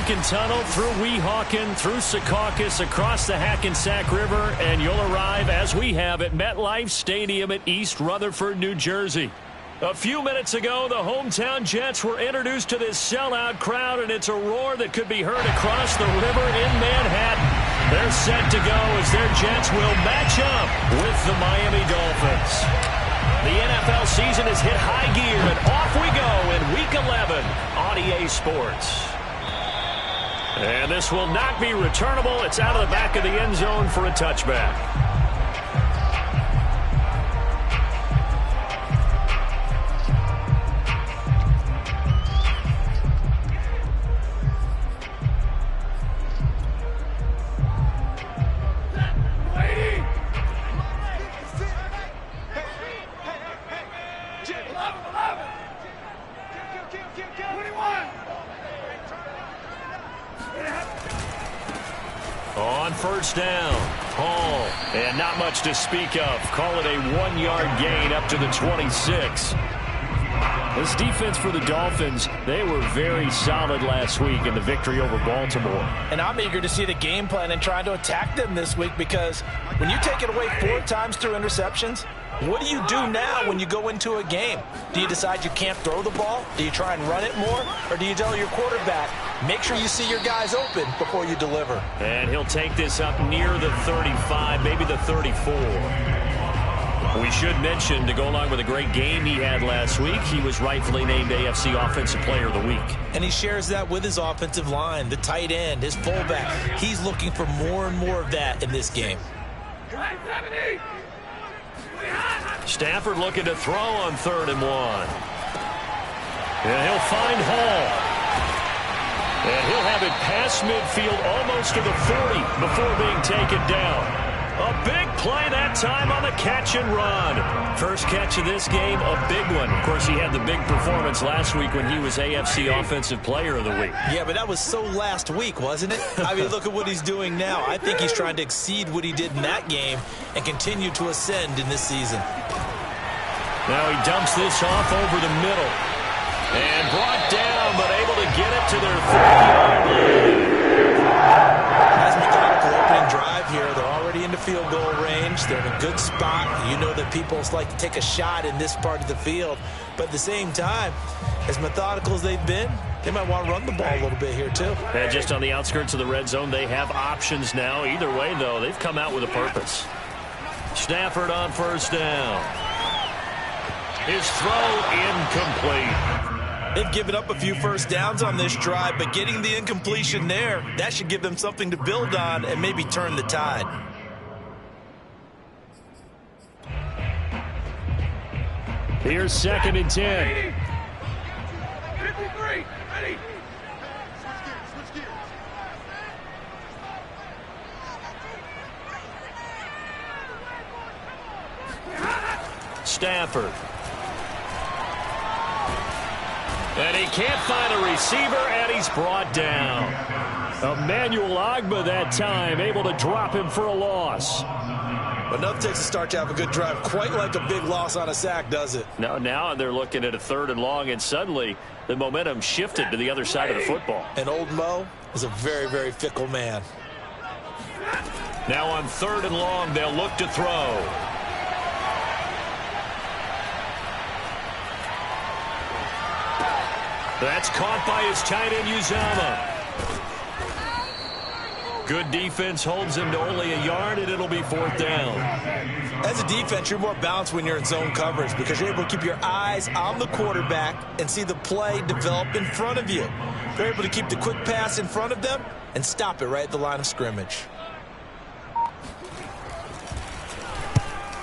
Lincoln Tunnel, through Weehawken, through Secaucus, across the Hackensack River, and you'll arrive, as we have, at MetLife Stadium at East Rutherford, New Jersey. A few minutes ago, the hometown Jets were introduced to this sellout crowd, and it's a roar that could be heard across the river in Manhattan. They're set to go as their Jets will match up with the Miami Dolphins. The NFL season has hit high gear, and off we go in Week 11 on EA Sports. And this will not be returnable. It's out of the back of the end zone for a touchback. On first down, Hall, and not much to speak of. Call it a 1-yard gain up to the 26. This defense for the Dolphins, they were very solid last week in the victory over Baltimore. And I'm eager to see the game plan and trying to attack them this week, because when you take it away 4 times through interceptions, what do you do now when you go into a game? Do you decide you can't throw the ball? Do you try and run it more? Or do you tell your quarterback, make sure you see your guys open before you deliver? And he'll take this up near the 35, maybe the 34. We should mention, to go along with a great game he had last week, he was rightfully named AFC Offensive Player of the Week. And he shares that with his offensive line, the tight end, his fullback. He's looking for more and more of that in this game. Stafford looking to throw on 3rd and 1. And he'll find Hall. And he'll have it past midfield, almost to the 40 before being taken down. A big play that time on the catch and run. First catch of this game, a big one. Of course, he had the big performance last week when he was AFC Offensive Player of the Week. Yeah, but that was so last week, wasn't it? I mean, look at what he's doing now. I think he's trying to exceed what he did in that game and continue to ascend in this season. Now he dumps this off over the middle. And brought down, but able to get it to their 30-yard line. Nice methodical opening drive here. They're already into field goal range. They're in a good spot. You know that people like to take a shot in this part of the field. But at the same time, as methodical as they've been, they might want to run the ball a little bit here too. And just on the outskirts of the red zone, they have options now. Either way, though, they've come out with a purpose. Stafford on first down. His throw incomplete. They've given up a few first downs on this drive, but getting the incompletion there, that should give them something to build on and maybe turn the tide. Here's 2nd and 10. 53, ready. Stafford. And he can't find a receiver, and he's brought down. Emmanuel Ogbah that time, able to drop him for a loss. Enough takes a start to have a good drive. Quite like a big loss on a sack, does it? Now they're looking at a 3rd and long, and suddenly the momentum shifted to the other side of the football. And old Mo is a very, very fickle man. Now on 3rd and long, they'll look to throw. That's caught by his tight end, Uzama. Good defense holds him to only a yard, and it'll be 4th down. As a defense, you're more balanced when you're in zone coverage because you're able to keep your eyes on the quarterback and see the play develop in front of you. You're able to keep the quick pass in front of them and stop it right at the line of scrimmage.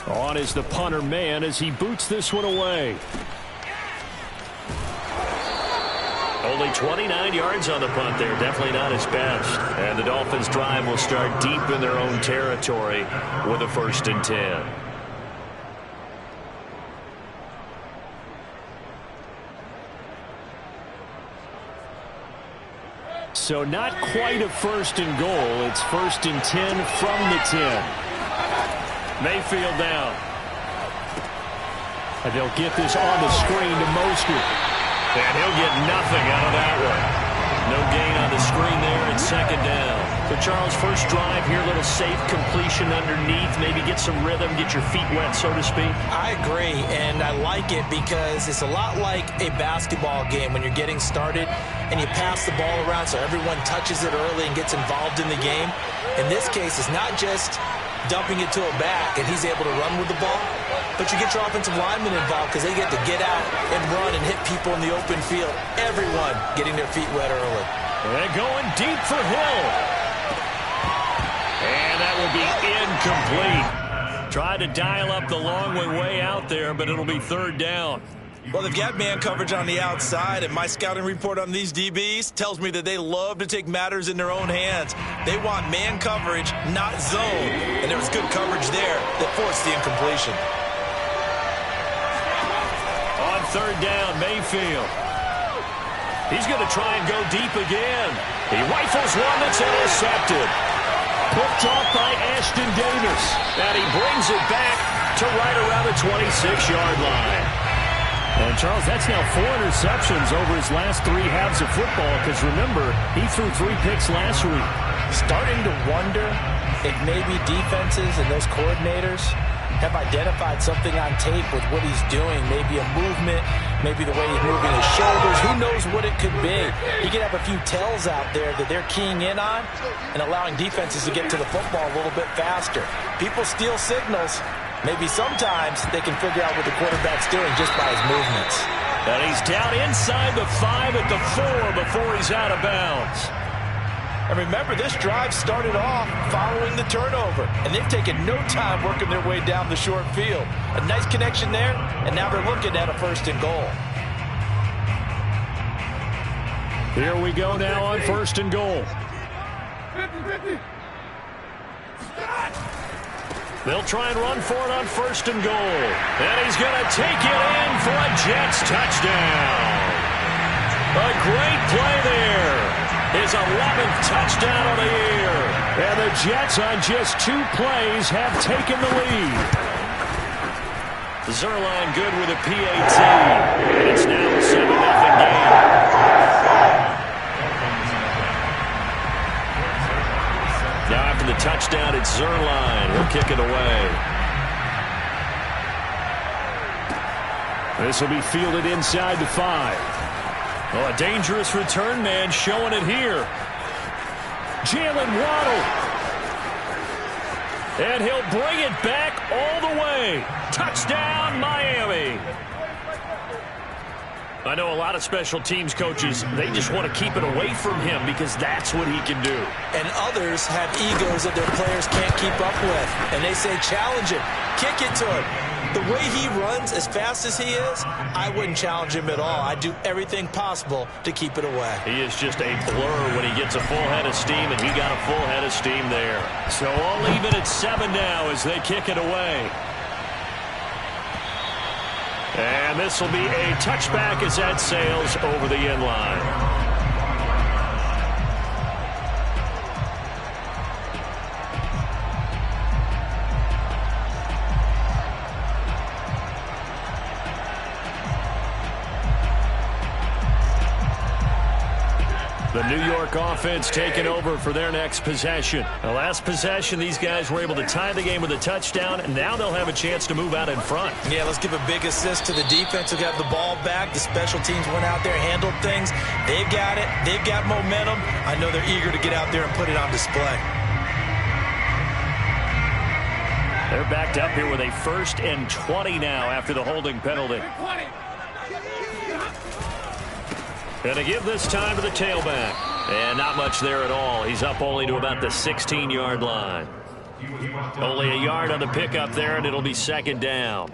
On is the punter man as he boots this one away. Only 29 yards on the punt there. Definitely not his best. And the Dolphins' drive will start deep in their own territory with a 1st and 10. So not quite a 1st and goal. It's 1st and 10 from the 10. Mayfield down. And they'll get this on the screen to Mostert. And he'll get nothing out of that one. No gain on the screen there, and second down. So, Charles, first drive here, a little safe completion underneath. Maybe get some rhythm, get your feet wet, so to speak. I agree, and I like it because it's a lot like a basketball game when you're getting started and you pass the ball around so everyone touches it early and gets involved in the game. In this case, it's not just dumping it to a back and he's able to run with the ball, but you get your offensive linemen involved because they get to get out and run and hit people in the open field. Everyone getting their feet wet early. They're going deep for Hill. And that will be incomplete. Tried to dial up the long way out there, but it'll be third down. Well, they've got man coverage on the outside, and my scouting report on these DBs tells me that they love to take matters in their own hands. They want man coverage, not zone, and there was good coverage there that forced the incompletion. On third down, Mayfield. He's going to try and go deep again. He rifles one that's intercepted. Picked off by Ashton Davis. And he brings it back to right around the 26-yard line. And, Charles, that's now 4 interceptions over his last 3 halves of football because, remember, he threw 3 picks last week. Starting to wonder if maybe defenses and those coordinators have identified something on tape with what he's doing, maybe a movement, maybe the way he's moving his shoulders. Who knows what it could be? He could have a few tells out there that they're keying in on and allowing defenses to get to the football a little bit faster. People steal signals. Maybe sometimes they can figure out what the quarterback's doing just by his movements. And he's down inside the 5 at the 4 before he's out of bounds. And remember, this drive started off following the turnover, and they've taken no time working their way down the short field. A nice connection there, and now they're looking at a 1st and goal. Here we go now on 1st and goal. They'll try and run for it on 1st and goal. And he's going to take it in for a Jets touchdown. A great play there. His 11th touchdown of the year. And the Jets on just 2 plays have taken the lead. Zerline good with a PAT. And it's now a 7-0 game. Now after the touchdown, it's Zerline. He'll kick it away. This will be fielded inside the 5. Oh, a dangerous return man showing it here. Jalen Waddle. And he'll bring it back all the way. Touchdown, Miami. I know a lot of special teams coaches, they just want to keep it away from him because that's what he can do. And others have egos that their players can't keep up with. And they say, challenge him, kick it to him. The way he runs as fast as he is, I wouldn't challenge him at all. I'd do everything possible to keep it away. He is just a blur when he gets a full head of steam, and he got a full head of steam there. So I'll leave it at 7 now as they kick it away. And this will be a touchback as that sails over the end line. The New York offense taking over for their next possession. The last possession, these guys were able to tie the game with a touchdown, and now they'll have a chance to move out in front. Yeah, let's give a big assist to the defense who got the ball back. The special teams went out there, handled things. They've got it. They've got momentum. I know they're eager to get out there and put it on display. They're backed up here with a 1st and 20 now after the holding penalty. Going to give this time to the tailback. And not much there at all. He's up only to about the 16-yard line. Only a yard on the pickup there, and it'll be 2nd down.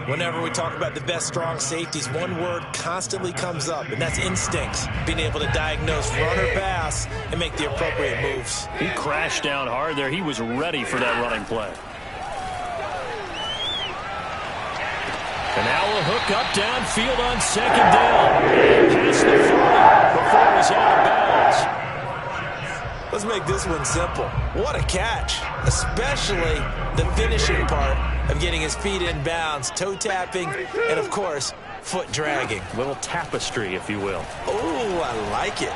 Whenever we talk about the best strong safeties, one word constantly comes up, and that's instincts. Being able to diagnose run or pass and make the appropriate moves. He crashed down hard there. He was ready for that running play. And now a hook up downfield on 2nd down. And past the 40 before he's out of bounds. Let's make this one simple. What a catch, especially the finishing part of getting his feet in bounds, toe tapping, and of course, foot dragging. Little tapestry, if you will. Oh, I like it.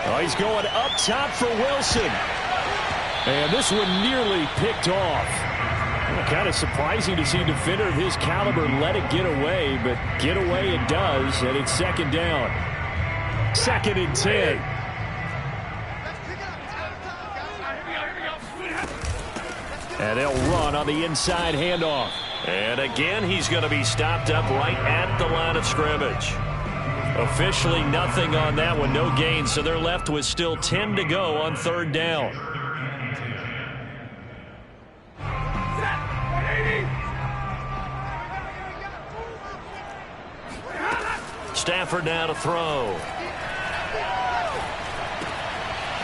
Oh, he's going up top for Wilson. And this one nearly picked off. Well, kind of surprising to see a defender of his caliber let it get away, but get away it does, and it's second down. 2nd and 10. And they'll run on the inside handoff. And again, he's going to be stopped up right at the line of scrimmage. Officially nothing on that one, no gain, so they're left with still 10 to go on 3rd down. Stafford now to throw.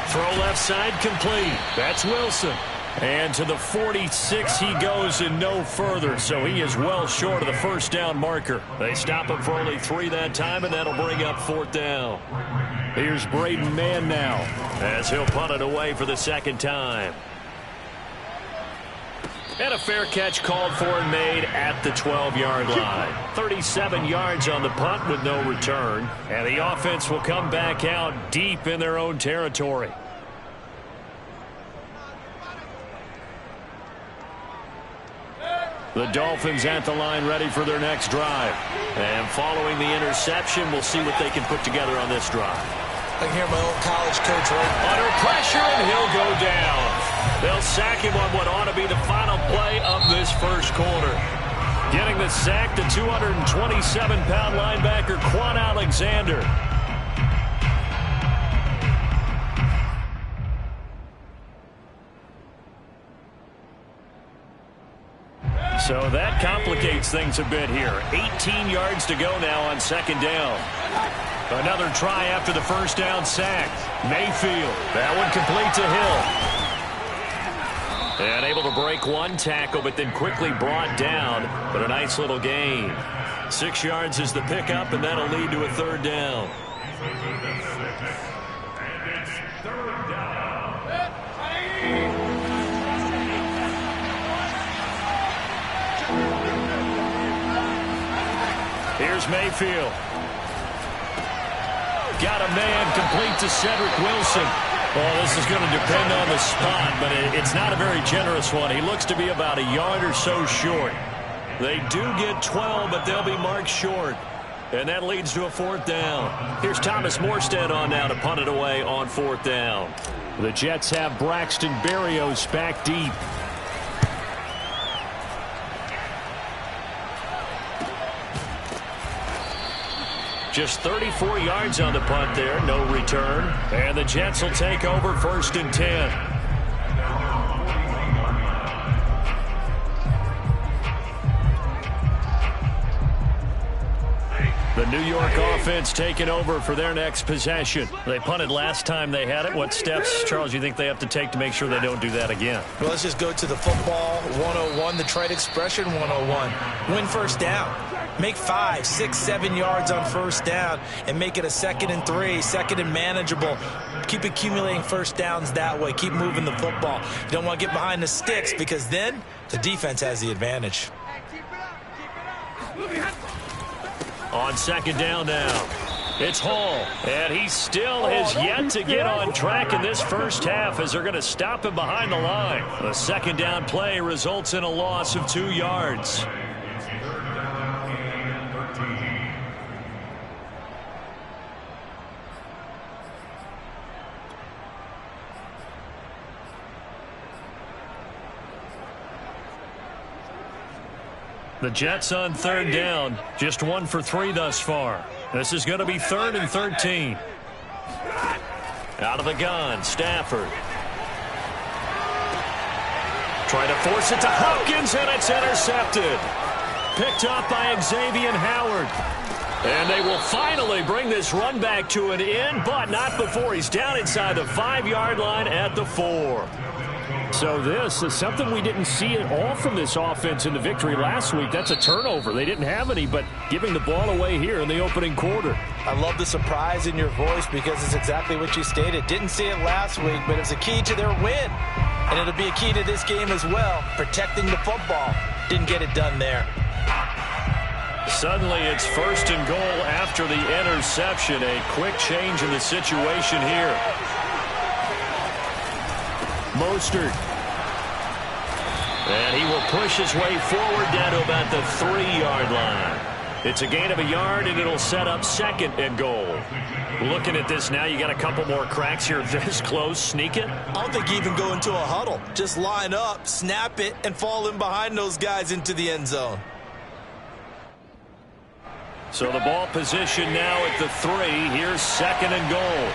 Throw left side complete. That's Wilson. And to the 46 he goes and no further, so he is well short of the 1st down marker. They stop him for only 3 that time, and that'll bring up 4th down. Here's Braden Mann now, as he'll punt it away for the 2nd time. And a fair catch called for and made at the 12-yard line. 37 yards on the punt with no return. And the offense will come back out deep in their own territory. The Dolphins at the line ready for their next drive. And following the interception, we'll see what they can put together on this drive. I can hear my old college coach right under pressure, and he'll go down. They'll sack him on what ought to be the final play of this 1st quarter. Getting the sack, the 227-pound linebacker, Quan Alexander. So that complicates things a bit here. 18 yards to go now on 2nd down. Another try after the 1st down sack. Mayfield. That one complete to Hill. And able to break one tackle, but then quickly brought down. But a nice little gain. 6 yards is the pickup, and that'll lead to a 3rd down. Here's Mayfield. Got a man complete to Cedric Wilson. Well, this is going to depend on the spot, but it's not a very generous one. He looks to be about a yard or so short. They do get 12, but they'll be marked short. And that leads to a 4th down. Here's Thomas Morstead on now to punt it away on 4th down. The Jets have Braxton Berrios back deep. Just 34 yards on the punt there, no return. And the Jets will take over 1st and 10. The New York offense taking over for their next possession. They punted last time they had it. What steps, Charles, you think they have to take to make sure they don't do that again? Well, let's just go to the football 101, the trade expression 101. Win 1st down. Make 5, 6, 7 yards on 1st down and make it a 2nd and 3, 2nd and manageable. Keep accumulating 1st downs that way. Keep moving the football. You don't want to get behind the sticks because then the defense has the advantage. On 2nd down now, it's Hall, and he still has yet to get on track in this 1st half as they're going to stop him behind the line. The 2nd down play results in a loss of 2 yards. The Jets on 3rd down, just 1 for 3 thus far. This is going to be 3rd and 13. Out of the gun, Stafford. Trying to force it to Hopkins, and it's intercepted. Picked up by Xavier Howard. And they will finally bring this run back to an end, but not before he's down inside the 5-yard line at the 4. So this is something we didn't see at all from this offense in the victory last week. That's a turnover. They didn't have any, but giving the ball away here in the opening quarter. I love the surprise in your voice because it's exactly what you stated. Didn't see it last week, but it's a key to their win. And it'll be a key to this game as well, protecting the football. Didn't get it done there. Suddenly it's 1st and goal after the interception. A quick change in the situation here. Mostert. And he will push his way forward down to about the 3-yard line. It's a gain of a yard, and it'll set up 2nd and goal. Looking at this now, you got a couple more cracks here this close. Sneak it? I don't think you even go into a huddle. Just line up, snap it, and fall in behind those guys into the end zone. So the ball position now at the 3. Here's 2nd and goal.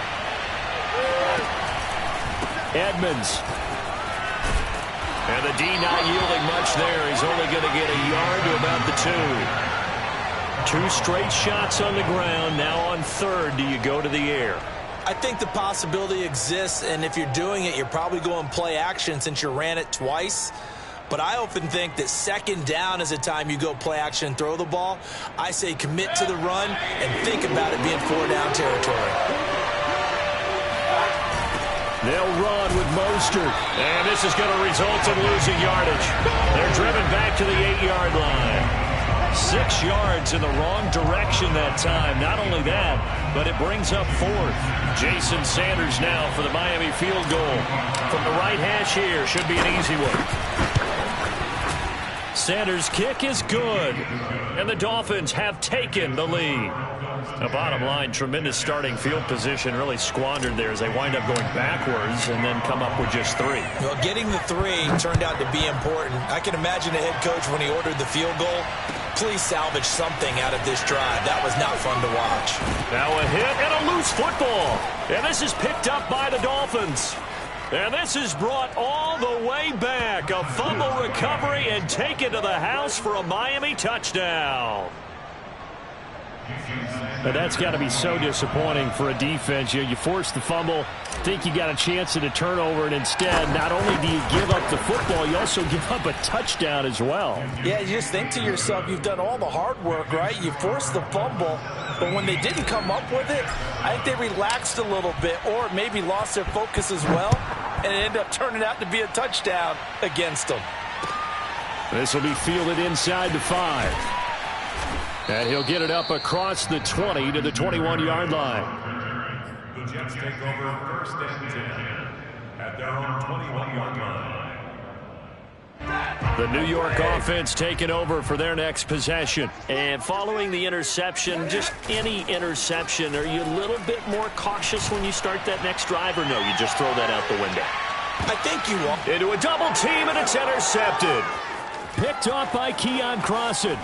Edmonds. And the D not yielding much there. He's only going to get a yard to about the 2. 2 straight shots on the ground. Now on 3rd, do you go to the air? I think the possibility exists, and if you're doing it, you're probably going play action since you ran it twice. But I often think that 2nd down is a time you go play action and throw the ball. I say commit to the run and think about it being 4-down territory. They'll run with Mostert. And this is going to result in losing yardage. They're driven back to the 8-yard line. 6 yards in the wrong direction that time. Not only that, but it brings up 4th. Jason Sanders now for the Miami field goal. From the right hash here, should be an easy one. Sanders' kick is good. And the Dolphins have taken the lead. The bottom line, tremendous starting field position, really squandered there as they wind up going backwards and then come up with just 3. Well, getting the 3 turned out to be important. I can imagine the head coach when he ordered the field goal. Please salvage something out of this drive. That was not fun to watch. Now a hit and a loose football. And this is picked up by the Dolphins. And this is brought all the way back. A fumble recovery and taken to the house for a Miami touchdown. And that's got to be so disappointing for a defense. You force the fumble, think you got a chance at a turnover, and instead, not only do you give up the football, you also give up a touchdown as well. Yeah, you just think to yourself, you've done all the hard work, right? You forced the fumble, but when they didn't come up with it, I think they relaxed a little bit or maybe lost their focus as well, and it ended up turning out to be a touchdown against them. This will be fielded inside the 5. And he'll get it up across the 20 to the 21-yard line. The Jets take over 1st and 10 at their own 21-yard line. The New York offense taking over for their next possession. And following the interception, just any interception, are you a little bit more cautious when you start that next drive, or no, you just throw that out the window? I think you will. Into a double team, and it's intercepted. Picked off by Keon Crossan.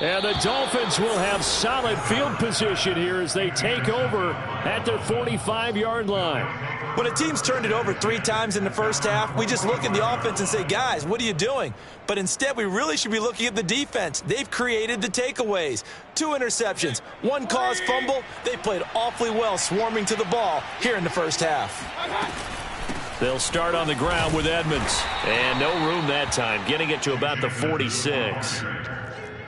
And the Dolphins will have solid field position here as they take over at their 45-yard line. When a team's turned it over 3 times in the first half, we just look at the offense and say, guys, what are you doing? But instead, we really should be looking at the defense. They've created the takeaways. 2 interceptions, 1 caused fumble. They played awfully well swarming to the ball here in the first half. They'll start on the ground with Edmonds. And no room that time, getting it to about the 46.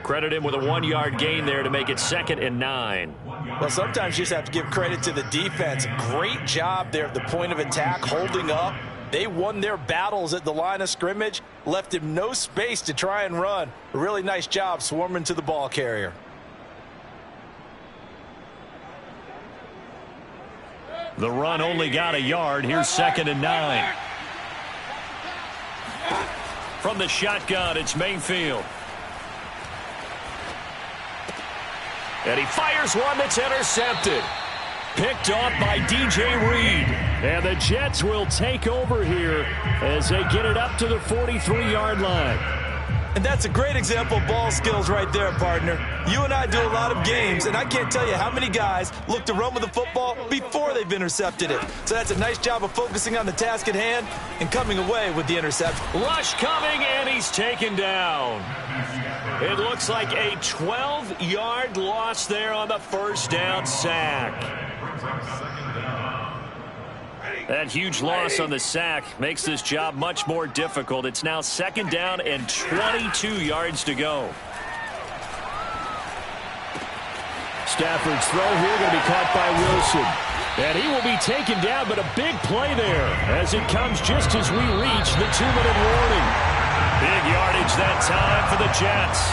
Credit him with a 1-yard gain there to make it 2nd and 9. Well, sometimes you just have to give credit to the defense. Great job there at the point of attack, holding up. They won their battles at the line of scrimmage, left him no space to try and run. A really nice job swarming to the ball carrier. The run only got a yard. Here's 2nd and 9. From the shotgun, it's Mayfield. And he fires one that's intercepted. Picked off by DJ Reed. And the Jets will take over here as they get it up to the 43-yard line. And that's a great example of ball skills right there, partner. You and I do a lot of games, and I can't tell you how many guys look to run with the football before they've intercepted it. So that's a nice job of focusing on the task at hand and coming away with the interception. Rush coming, and he's taken down. It looks like a 12-yard loss there on the first down sack. That huge loss on the sack makes this job much more difficult. It's now 2nd down and 22 yards to go. Stafford's throw here going to be caught by Wilson. And he will be taken down, but a big play there as it comes just as we reach the 2-minute warning. Big yardage that time for the Jets.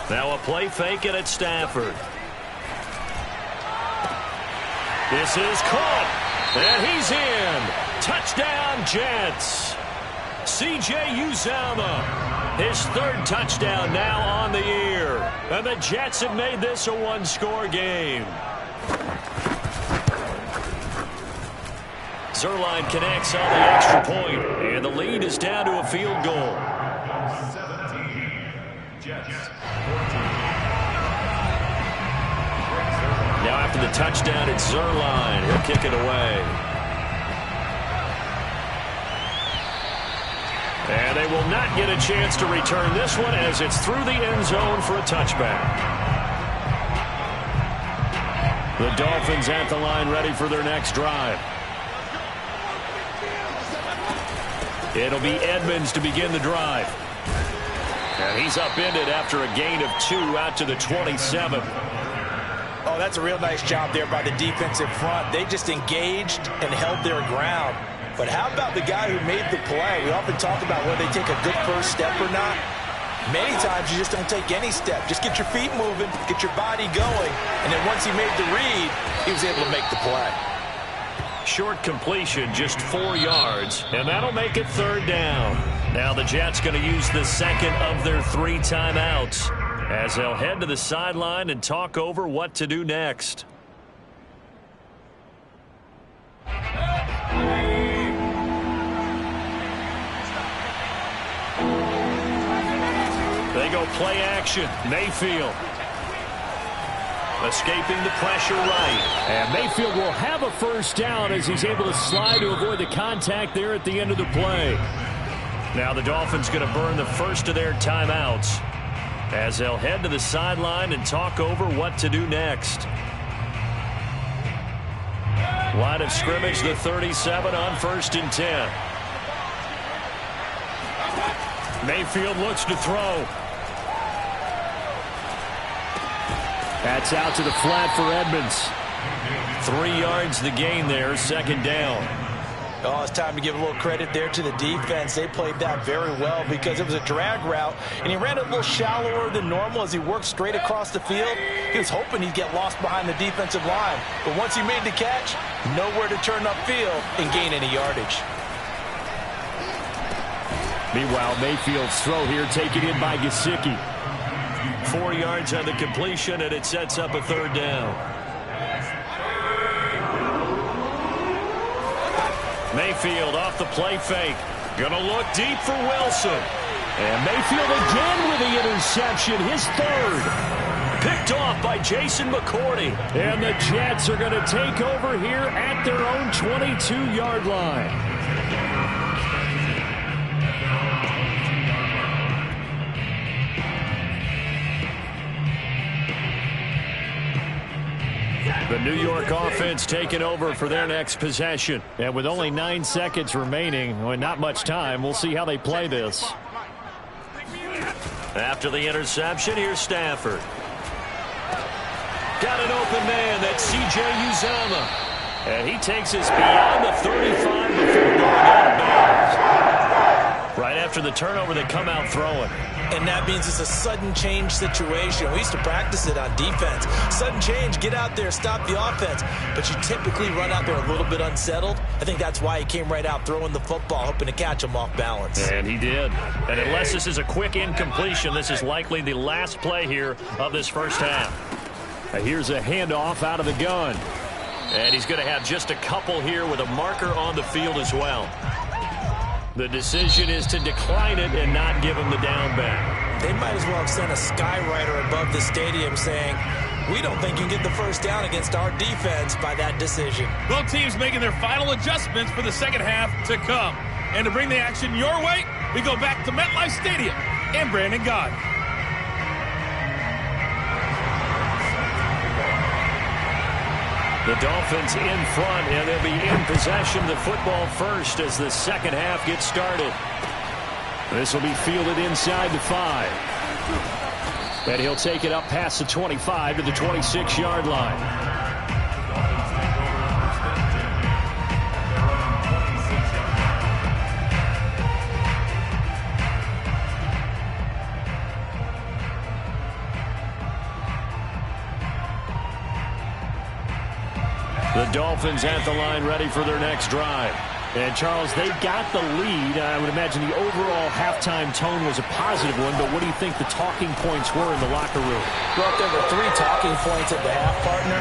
Now a play fake it at Stafford. This is caught, and he's in. Touchdown, Jets. C.J. Uzomah, his third touchdown now on the year. And the Jets have made this a one-score game. Zerline connects on the extra point, and the lead is down to a field goal. 17, Jets. Now after the touchdown, it's Zerline. He'll kick it away. And they will not get a chance to return this one as it's through the end zone for a touchback. The Dolphins at the line ready for their next drive. It'll be Edmonds to begin the drive. And he's upended after a gain of 2 out to the 27. Oh, that's a real nice job there by the defensive front. They just engaged and held their ground. But how about the guy who made the play? We often talk about whether they take a good first step or not. Many times you just don't take any step. Just get your feet moving, get your body going, and then once he made the read, he was able to make the play. Short completion, just 4 yards, and that'll make it third down. Now the Jets going to use the second of their 3 timeouts as they'll head to the sideline and talk over what to do next. They go play action. Mayfield escaping the pressure right. And Mayfield will have a first down as he's able to slide to avoid the contact there at the end of the play. Now the Dolphins going to burn the first of their timeouts as they'll head to the sideline and talk over what to do next. Line of scrimmage, the 37 on 1st and 10. Mayfield looks to throw. That's out to the flat for Edmonds. 3 yards the gain there, second down. Oh, it's time to give a little credit there to the defense. They played that very well because it was a drag route, and he ran it a little shallower than normal as he worked straight across the field. He was hoping he'd get lost behind the defensive line. But once he made the catch, nowhere to turn upfield and gain any yardage. Meanwhile, Mayfield's throw here taken in by Gesicki. 4 yards on the completion, and it sets up a third down. Mayfield off the play fake. Gonna look deep for Wilson. And Mayfield again with the interception, his third. Picked off by Jason McCourty. And the Jets are going to take over here at their own 22-yard line. The New York offense taking over for their next possession. And with only 9 seconds remaining, and not much time, we'll see how they play this. After the interception, here's Stafford. Got an open man, that's C.J. Uzomah. And he takes us beyond the 35 before going out of bounds. Right after the turnover, they come out throwing. And that means it's a sudden change situation. We used to practice it on defense. Sudden change, get out there, stop the offense. But you typically run out there a little bit unsettled. I think that's why he came right out throwing the football, hoping to catch him off balance. And he did. And unless this is a quick incompletion, this is likely the last play here of this first half. Here's a handoff out of the gun. And he's going to have just a couple here with a marker on the field as well. The decision is to decline it and not give him the down back. They might as well have sent a skywriter above the stadium saying, we don't think you can get the first down against our defense by that decision. Both teams making their final adjustments for the second half to come. And to bring the action your way, we go back to MetLife Stadium and Brandon Gott. The Dolphins in front, and they'll be in possession of the football first as the second half gets started. This will be fielded inside the 5. And he'll take it up past the 25 to the 26-yard line. The Dolphins at the line ready for their next drive. And, Charles, they got the lead. I would imagine the overall halftime tone was a positive one, but what do you think the talking points were in the locker room? Well, there were 3 talking points at the half, partner.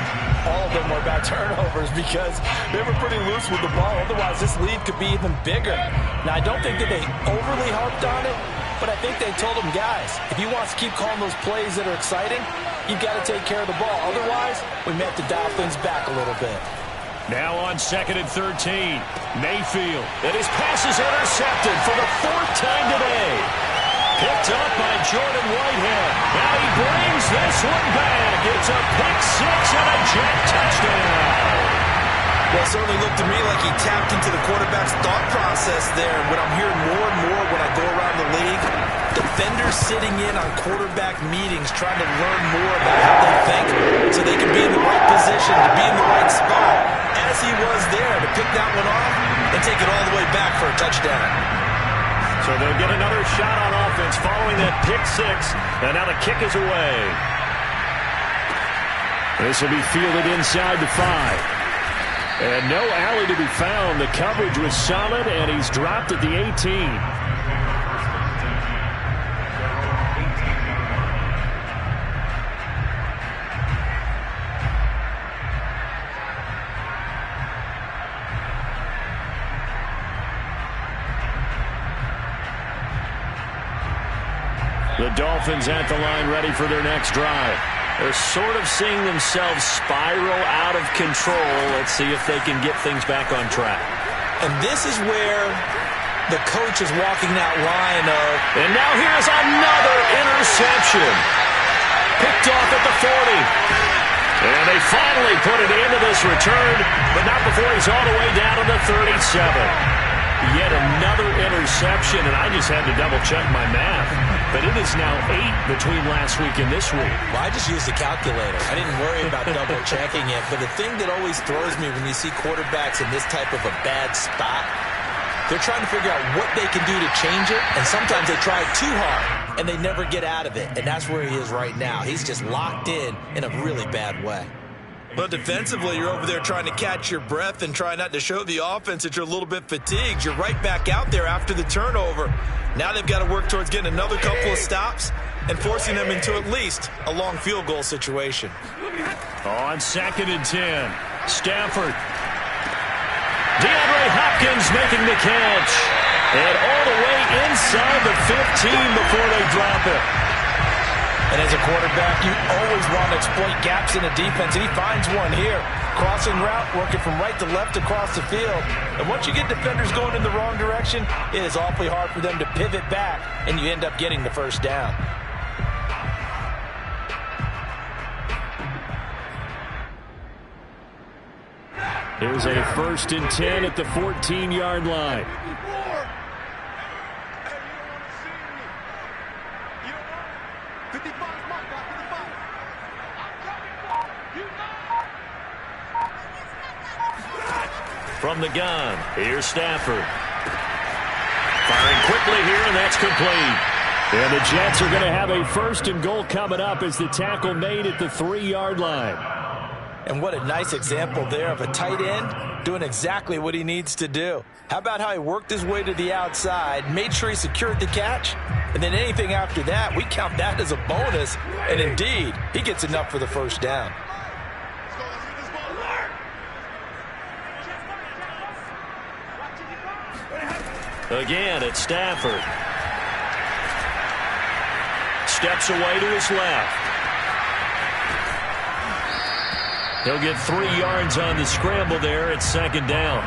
All of them were about turnovers because they were pretty loose with the ball. Otherwise, this lead could be even bigger. Now, I don't think that they overly harped on it, but I think they told them, guys, if you want to keep calling those plays that are exciting, you've got to take care of the ball. Otherwise, we may have to dial things back a little bit. Now on 2nd and 13, Mayfield. And his pass is intercepted for the 4th time today. Picked up by Jordan Whitehead. Now he brings this one back. It's a pick 6 and a Jet touchdown. Well, it certainly looked to me like he tapped into the quarterback's thought process there. And what I'm hearing more and more when I go around the league, defenders sitting in on quarterback meetings trying to learn more about how they think so they can be in the right position to be in the right spot, as he was there to pick that one off and take it all the way back for a touchdown. So they'll get another shot on offense following that pick 6, and now the kick is away. This will be fielded inside the 5. And no alley to be found. The coverage was solid, and he's dropped at the 18. The Dolphins at the line ready for their next drive. They're sort of seeing themselves spiral out of control. Let's see if they can get things back on track. And this is where the coach is walking that line of... And now here's another interception. Picked off at the 40. And they finally put it into this return, but not before he's all the way down to the 37. Yet another interception, and I just had to double-check my math. But it is now 8 between last week and this week. Well, I just used the calculator. I didn't worry about double-checking it. But the thing that always throws me when you see quarterbacks in this type of a bad spot, they're trying to figure out what they can do to change it, and sometimes they try too hard, and they never get out of it. And that's where he is right now. He's just locked in a really bad way. But defensively, you're over there trying to catch your breath and try not to show the offense that you're a little bit fatigued. You're right back out there after the turnover. Now they've got to work towards getting another couple of stops and forcing them into at least a long field goal situation. On 2nd and 10, Stafford. DeAndre Hopkins making the catch. And all the way inside the 15 before they drop it. And as a quarterback, you always want to exploit gaps in the defense, and he finds one here. Crossing route, working from right to left across the field. And once you get defenders going in the wrong direction, it is awfully hard for them to pivot back, and you end up getting the first down. Here's a 1st and 10 at the 14-yard line. From the gun, here's Stafford. Firing quickly here, and that's complete. And the Jets are going to have a 1st and goal coming up as the tackle made at the 3-yard line. And what a nice example there of a tight end doing exactly what he needs to do. How about how he worked his way to the outside, made sure he secured the catch, and then anything after that, we count that as a bonus. And indeed, he gets enough for the first down. Again, it's Stafford. Steps away to his left. He'll get 3 yards on the scramble there at 2nd down.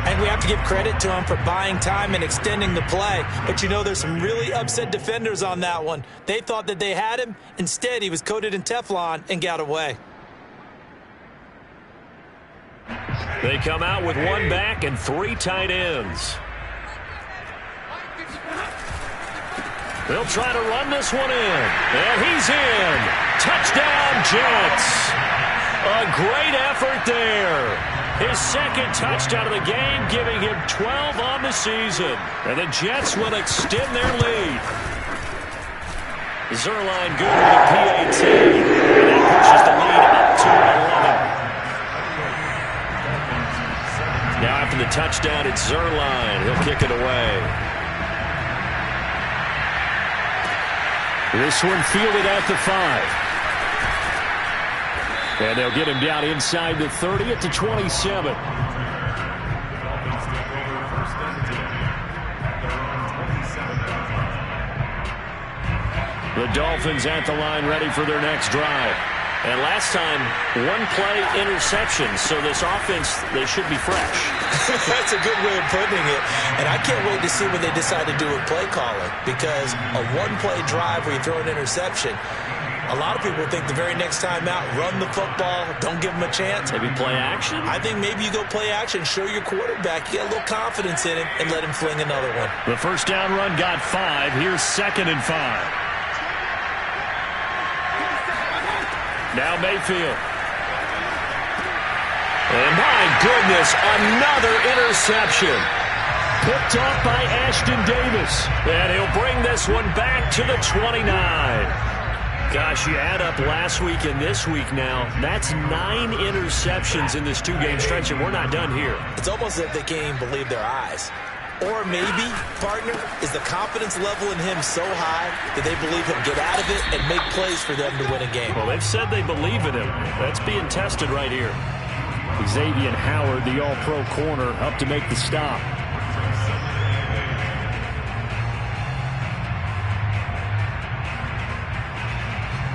And we have to give credit to him for buying time and extending the play. But you know, there's some really upset defenders on that one. They thought that they had him. Instead, he was coated in Teflon and got away. They come out with 1 back and 3 tight ends. They'll try to run this one in. And he's in. Touchdown, Jets. A great effort there. His 2nd touchdown of the game, giving him 12 on the season. And the Jets will extend their lead. Zerline good with a PAT. And that pushes the lead up to 11. after the touchdown, it's Zerline. He'll kick it away. This one fielded at the 5. And they'll get him down inside the 30 at the 27. The Dolphins at the line ready for their next drive. And last time, one play interception. So this offense, they should be fresh. That's a good way of putting it. And I can't wait to see what they decide to do with play calling. Because a one-play drive where you throw an interception, a lot of people think the very next time out, run the football, don't give them a chance. Maybe play action? I think maybe you go play action, show your quarterback, you get a little confidence in him, and let him fling another one. The first down run got 5. Here's 2nd and 5. Now Mayfield. And my goodness, another interception. Picked off by Ashton Davis. And he'll bring this one back to the 29. Gosh, you add up last week and this week now. That's 9 interceptions in this 2-game stretch, and we're not done here. It's almost as if they can't even believe their eyes. Or maybe, partner, is the confidence level in him so high that they believe he'll get out of it and make plays for them to win a game. Well, they've said they believe in him. That's being tested right here. Xavier Howard, the all-pro corner, up to make the stop.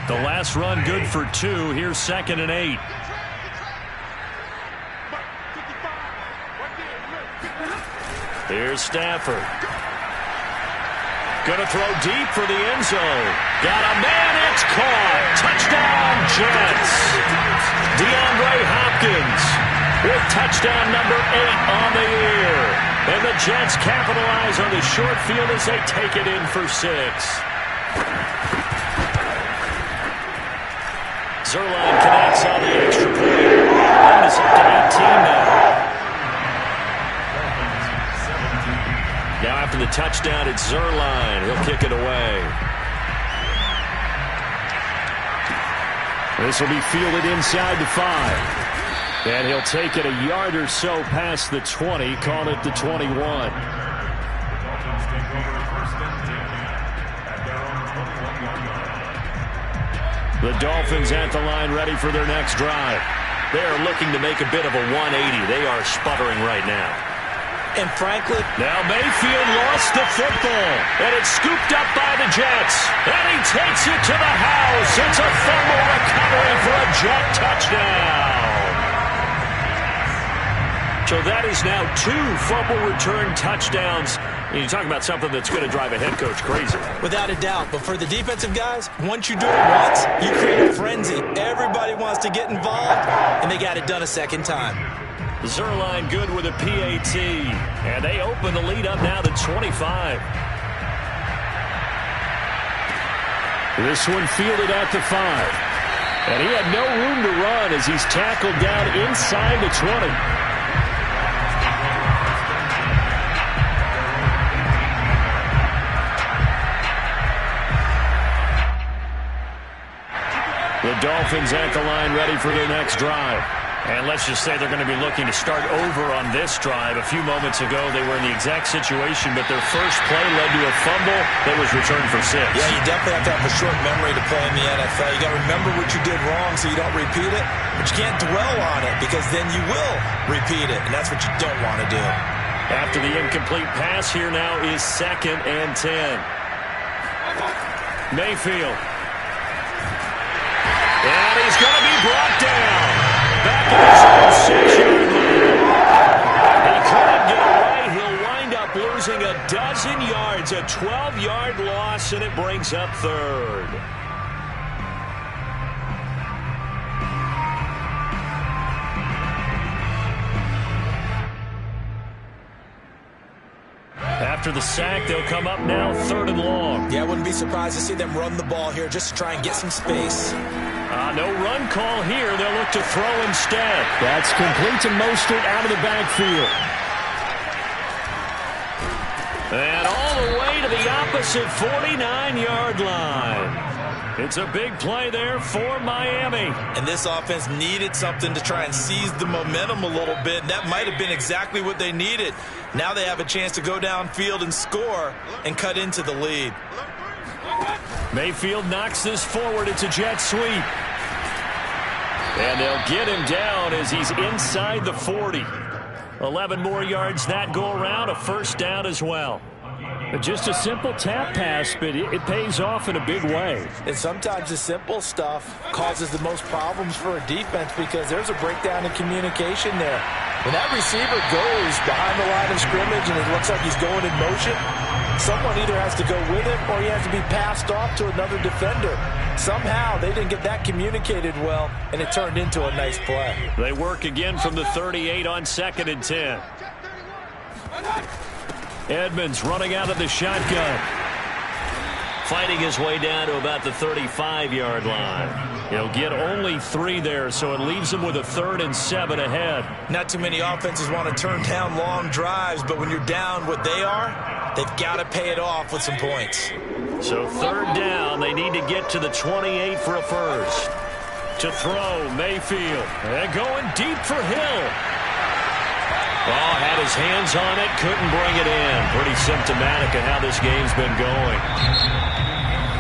The last run good for 2. Here's 2nd and 8. Here's Stafford. Gonna throw deep for the end zone. Got a man, it's caught. Touchdown, Jets. DeAndre Hopkins with touchdown number 8 on the year. And the Jets capitalize on the short field as they take it in for 6. Zerline connects on the extra point. That is up to 18 now. Now after the touchdown, it's Zerline. He'll kick it away. This will be fielded inside the 5. And he'll take it a yard or so past the 20, call it the 21. The Dolphins at the line ready for their next drive. They are looking to make a bit of a 180. They are sputtering right now. And frankly, now Mayfield lost the football, and it's scooped up by the Jets. And he takes it to the house. It's a fumble recovery for a Jet touchdown. So that is now 2 fumble return touchdowns. And you're talking about something that's going to drive a head coach crazy. Without a doubt. But for the defensive guys, once you do it once, you create a frenzy. Everybody wants to get involved, and they got it done a second time. Zerline good with a PAT. And they open the lead up now to 25. This one fielded at the 5. And he had no room to run as he's tackled down inside the 20. The Dolphins at the line ready for their next drive. And let's just say they're going to be looking to start over on this drive. A few moments ago, they were in the exact situation, but their first play led to a fumble that was returned for 6. Yeah, you definitely have to have a short memory to play in the NFL. You got to remember what you did wrong so you don't repeat it, but you can't dwell on it because then you will repeat it, and that's what you don't want to do. After the incomplete pass, here now is 2nd and 10. Mayfield. And he's going to be brought down. Back in his own 6-yard line. He couldn't get away. He'll wind up losing a dozen yards. A 12-yard loss, and it brings up 3rd. After the sack, they'll come up now 3rd and long. Yeah, I wouldn't be surprised to see them run the ball here just to try and get some space. No run call here. They'll look to throw instead. That's complete to Mostert out of the backfield. And all the way to the opposite 49-yard line. It's a big play there for Miami. And this offense needed something to try and seize the momentum a little bit. And that might have been exactly what they needed. Now they have a chance to go downfield and score and cut into the lead. Mayfield knocks this forward. It's a jet sweep. And they'll get him down as he's inside the 40. 11 more yards that go around, a first down as well. Just a simple tap pass, but it pays off in a big way. And sometimes the simple stuff causes the most problems for a defense because there's a breakdown in communication there. When that receiver goes behind the line of scrimmage and it looks like he's going in motion, someone either has to go with him or he has to be passed off to another defender. Somehow they didn't get that communicated well, and it turned into a nice play. They work again from the 38 on 2nd and 10. Edmonds running out of the shotgun. Fighting his way down to about the 35-yard line. He'll get only 3 there, so it leaves him with a 3rd and 7 ahead. Not too many offenses want to turn down long drives, but when you're down what they are, they've got to pay it off with some points. So 3rd down, they need to get to the 28 for a first. To throw, Mayfield. And going deep for Hill. Oh, had his hands on it, couldn't bring it in. Pretty symptomatic of how this game's been going.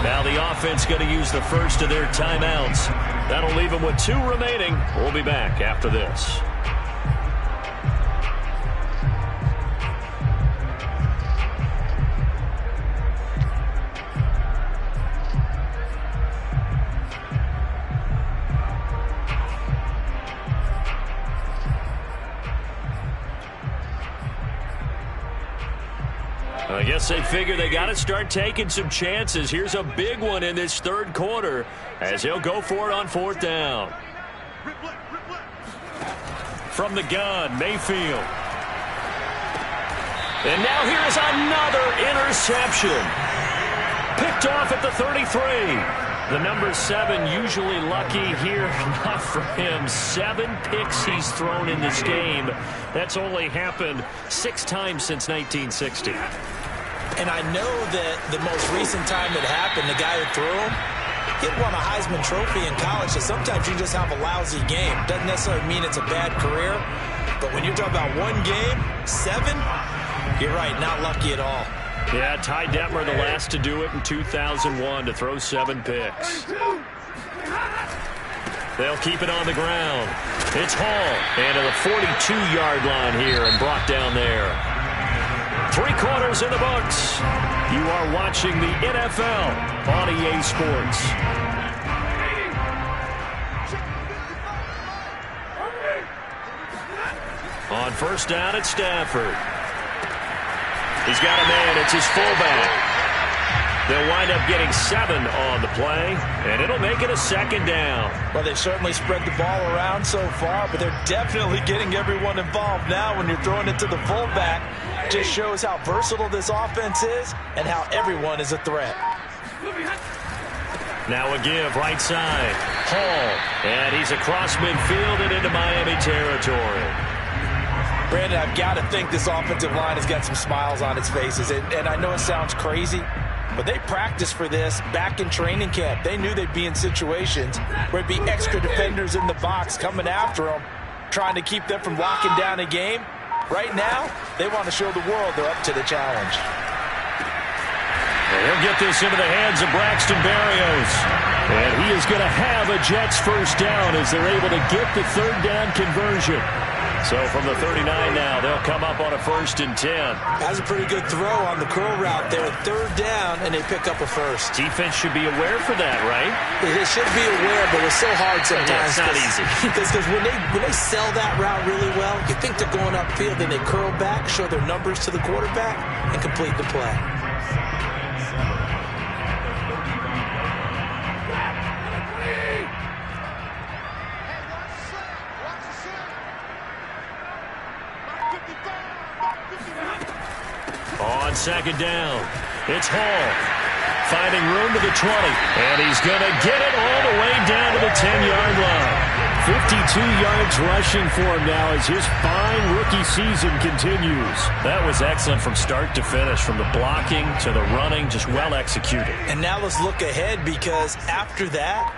Now the offense going to use the first of their timeouts. That'll leave them with 2 remaining. We'll be back after this. I guess they figure they got to start taking some chances. Here's a big one in this 3rd quarter as he'll go for it on 4th down. From the gun, Mayfield. And now here's another interception. Picked off at the 33. The number 7 usually lucky here. Not for him. 7 picks he's thrown in this game. That's only happened 6 times since 1960. And I know that the most recent time it happened, the guy who threw him, he had won a Heisman Trophy in college, so sometimes you just have a lousy game. Doesn't necessarily mean it's a bad career, but when you're talking about 1 game, 7, you're right, not lucky at all. Yeah, Ty Detmer the last to do it in 2001 to throw 7 picks. They'll keep it on the ground. It's Hall, and to the 42-yard line here and brought down there. 3 quarters in the books. You are watching the NFL on EA Sports. On 1st down at Stafford. He's got a man. It's his fullback. They'll wind up getting 7 on the play, and it'll make it a 2nd down. Well, they've certainly spread the ball around so far, but they're definitely getting everyone involved now when you're throwing it to the fullback. Just shows how versatile this offense is and how everyone is a threat. Now a give right side. Hall, and he's across midfield and into Miami territory. Brandon, I've got to think this offensive line has got some smiles on its faces. And I know it sounds crazy, but they practiced for this back in training camp. They knew they'd be in situations where it'd be extra defenders in the box coming after them, trying to keep them from locking down a game. Right now, they want to show the world they're up to the challenge. He'll get this into the hands of Braxton Berrios. And he is going to have a Jets first down as they're able to get the 3rd down conversion. So from the 39 now, they'll come up on a 1st and 10. That's a pretty good throw on the curl route there. 3rd down, and they pick up a first. Defense should be aware for that, right? They should be aware, but it's so hard sometimes. Yeah, it's not easy. Because when they sell that route really well, you think they're going upfield, then they curl back, show their numbers to the quarterback, and complete the play. On 2nd down, it's Hall. Finding room to the 20, and he's going to get it all the way down to the 10-yard line. 52 yards rushing for him now as his fine rookie season continues. That was excellent from start to finish, from the blocking to the running, just well executed. And now let's look ahead, because after that,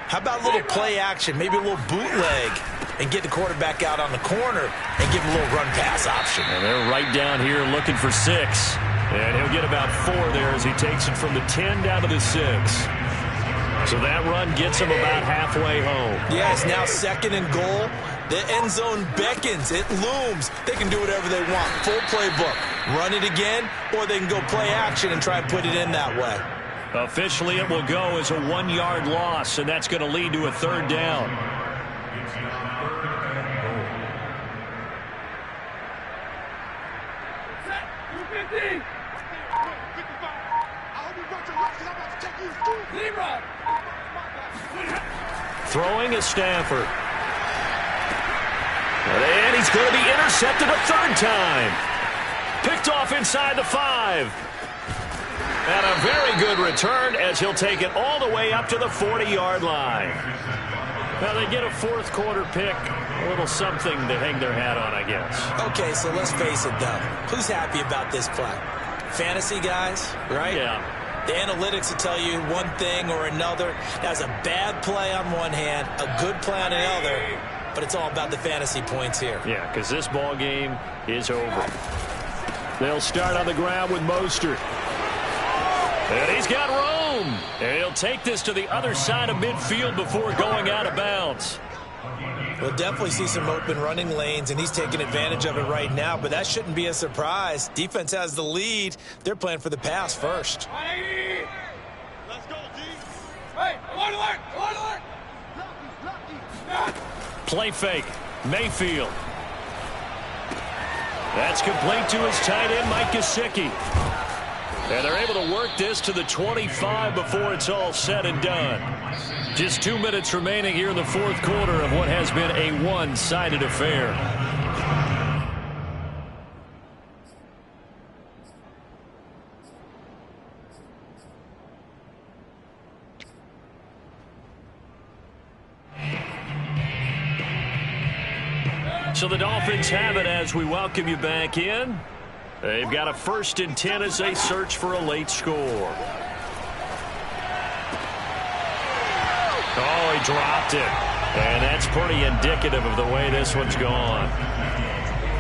how about a little play action, maybe a little bootleg, and get the quarterback out on the corner and give him a little run pass option. And they're right down here looking for 6. And he'll get about 4 there as he takes it from the 10 down to the 6. So that run gets him about halfway home. Yeah, it's now 2nd and goal. The end zone beckons. It looms. They can do whatever they want. Full playbook. Run it again, or they can go play action and try and put it in that way. Officially, it will go as a 1-yard loss, and that's going to lead to a 3rd down. Throwing is Stafford. And he's going to be intercepted a 3rd time. Picked off inside the 5. And a very good return as he'll take it all the way up to the 40-yard line. Now they get a 4th quarter pick. A little something to hang their hat on, I guess. Okay, so let's face it, though. Who's happy about this play? Fantasy guys, right? Yeah. The analytics will tell you one thing or another. That's a bad play on one hand, a good play on the other, but it's all about the fantasy points here. Yeah, because this ball game is over. They'll start on the ground with Mostert. And he's got room. And he'll take this to the other side of midfield before going out of bounds. We'll definitely see some open running lanes, and he's taking advantage of it right now, but that shouldn't be a surprise. Defense has the lead. They're playing for the pass first. Let's go, D. Hey, alert! Play fake. Mayfield. That's complete to his tight end, Mike Gesicki. And they're able to work this to the 25 before it's all said and done. Just 2 minutes remaining here in the 4th quarter of what has been a one-sided affair. So the Dolphins have it as we welcome you back in. They've got a 1st and 10 as they search for a late score. Oh, he dropped it. And that's pretty indicative of the way this one's gone.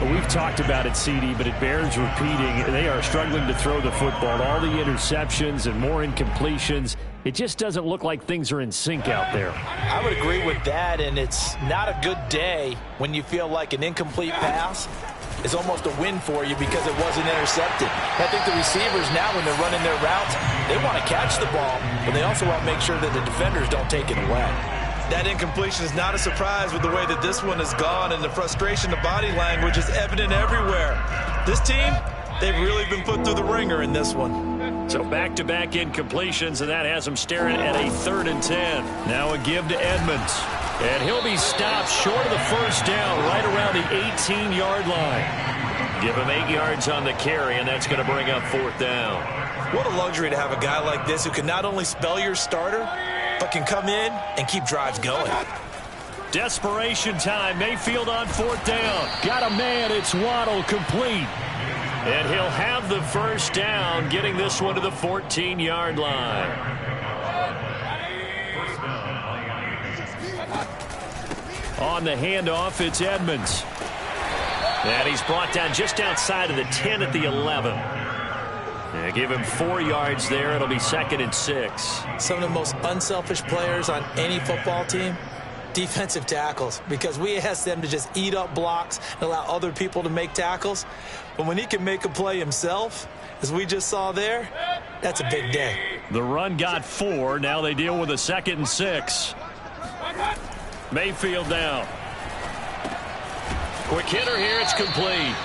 Well, we've talked about it, CD, but it bears repeating. They are struggling to throw the football. All the interceptions and more incompletions. It just doesn't look like things are in sync out there. I would agree with that, and it's not a good day when you feel like an incomplete pass is almost a win for you because it wasn't intercepted. I think the receivers now, when they're running their routes, they want to catch the ball, but they also want to make sure that the defenders don't take it away. That incompletion is not a surprise with the way that this one has gone, and the frustration, the body language is evident everywhere. This team, they've really been put through the ringer in this one. So back-to-back incompletions, and that has him staring at a 3rd and 10. Now a give to Edmonds. And he'll be stopped short of the 1st down, right around the 18-yard line. Give him 8 yards on the carry, and that's going to bring up 4th down. What a luxury to have a guy like this who can not only spell your starter, but can come in and keep drives going. Desperation time. Mayfield on 4th down. Got a man. It's Waddle, complete. And he'll have the 1st down, getting this one to the 14-yard line. On the handoff, it's Edmonds. And he's brought down just outside of the 10 at the 11. Yeah, give him 4 yards there. It'll be 2nd and 6. Some of the most unselfish players on any football team, defensive tackles, because we ask them to just eat up blocks and allow other people to make tackles. But when he can make a play himself, as we just saw there, that's a big day. The run got 4. Now they deal with a 2nd and 6. Mayfield down. Quick hitter here. It's complete.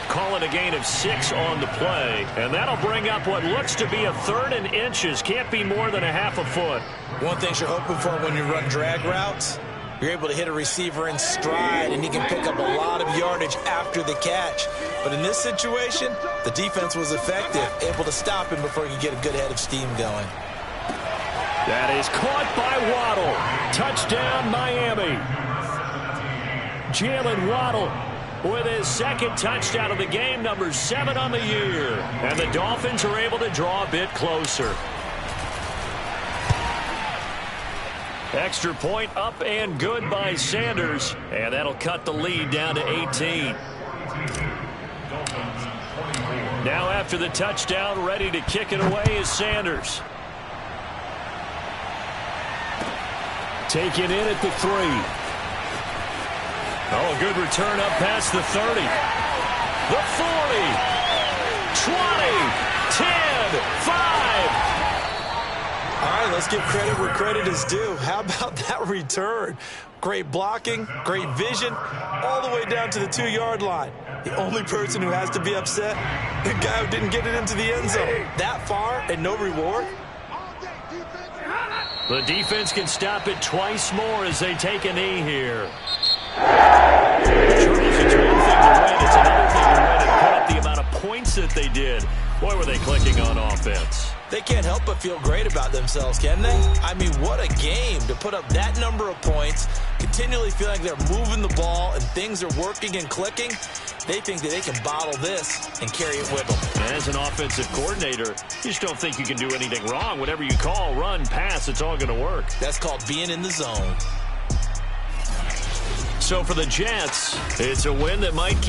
Call it a gain of 6 on the play. And that'll bring up what looks to be a 3rd and inches. Can't be more than a half a foot. One thing you're hoping for when you run drag routes, you're able to hit a receiver in stride, and he can pick up a lot of yardage after the catch. But in this situation, the defense was effective, able to stop him before he could get a good head of steam going. That is caught by Waddle. Touchdown, Miami. Jalen Waddle with his second touchdown of the game, number 7 on the year. And the Dolphins are able to draw a bit closer. Extra point up and good by Sanders. And that'll cut the lead down to 18. Now after the touchdown, ready to kick it away is Sanders. Taken in at the 3. Oh, a good return up past the 30. The 40. 20. 10. 5. All right, let's give credit where credit is due. How about that return? Great blocking, great vision, all the way down to the 2-yard line. The only person who has to be upset, the guy who didn't get it into the end zone. That far and no reward? The defense can stop it twice more as they take a knee here. Charles, it's one thing to win. It's another thing to win and put up the amount of points that they did. Boy, were they clicking on offense. They can't help but feel great about themselves, can they? I mean, what a game to put up that number of points, continually feeling they're moving the ball and things are working and clicking. They think that they can bottle this and carry it with them. And as an offensive coordinator, you just don't think you can do anything wrong. Whatever you call, run, pass, it's all going to work. That's called being in the zone. So for the Jets, it's a win that might keep